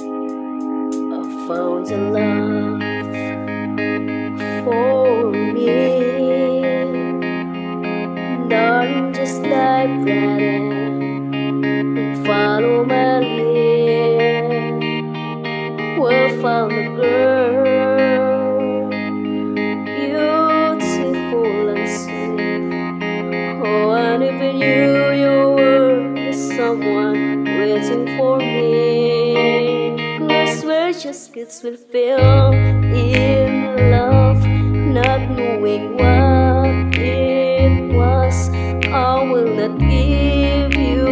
I found a love for me, darling, just like that, and follow my lead. We'll found a girl, beautiful and sweet. Oh, and even you were the someone waiting for me. 'Cause we're just kids will feel in love, not knowing what it was. I will not give you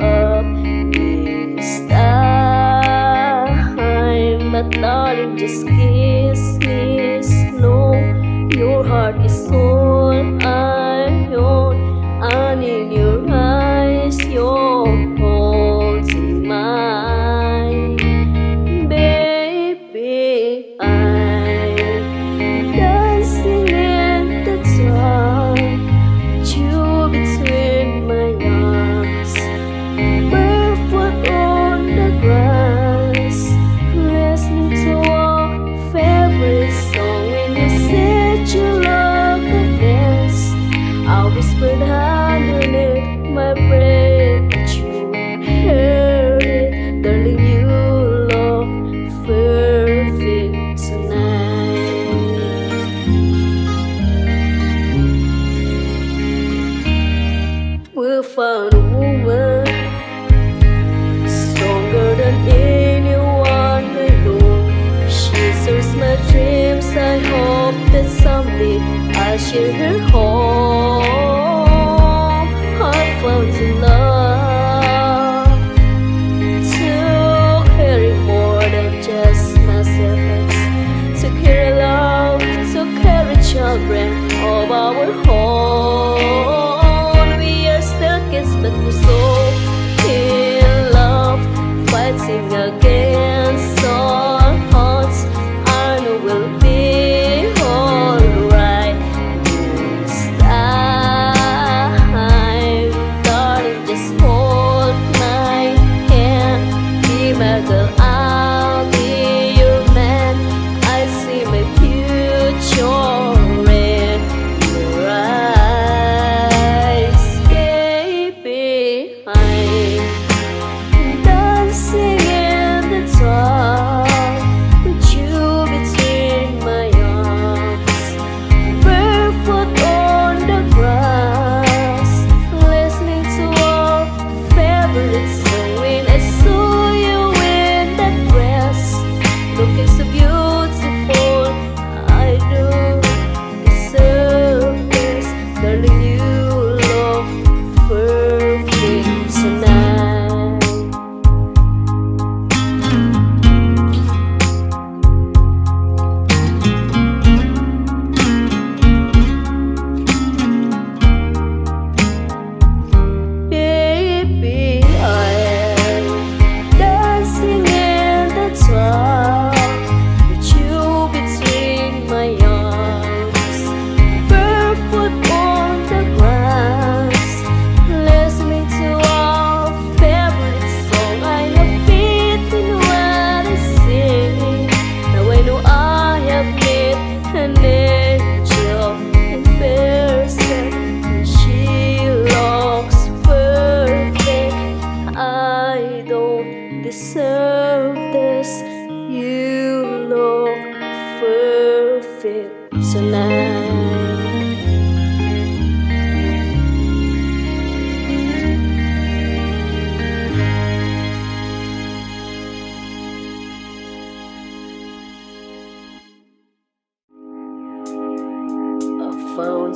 up this time, but darling, just kiss me slow. Your heart is all I own, and in your eyes you're holding mine. Baby, I'm dancing in the dark, you between my arms, barefoot on the grass, listening to our favorite song. When you said you love the dance, I whispered underneath my breath, but you heard it, darling. You look perfect tonight. We found a woman stronger than anyone I know. She serves my dreams. I hope that someday I'll share her home. I found the love to carry more than just myself, to carry love, to carry children of our own. We are still kids, but we're so in love, fighting against all odds. I know we'll be alright this time. Darling, just hold my hand, be my girl, I'll be your man. I see my future in your eyes. Baby, I'm dancing in the dark, with you between my arms, barefoot on the grass, listening to our favorite song. When I saw you in that dress, looking so beautiful, I don't deserve this, darling. You look perfect tonight. Baby, I'm dancing in the dark, with you between my arms, barefoot on the grass, listening to our favorite song. I have faith in what I sing. Now I know I have met an angel in person. She looks perfect. I don't deserve this. You look perfect tonight. I found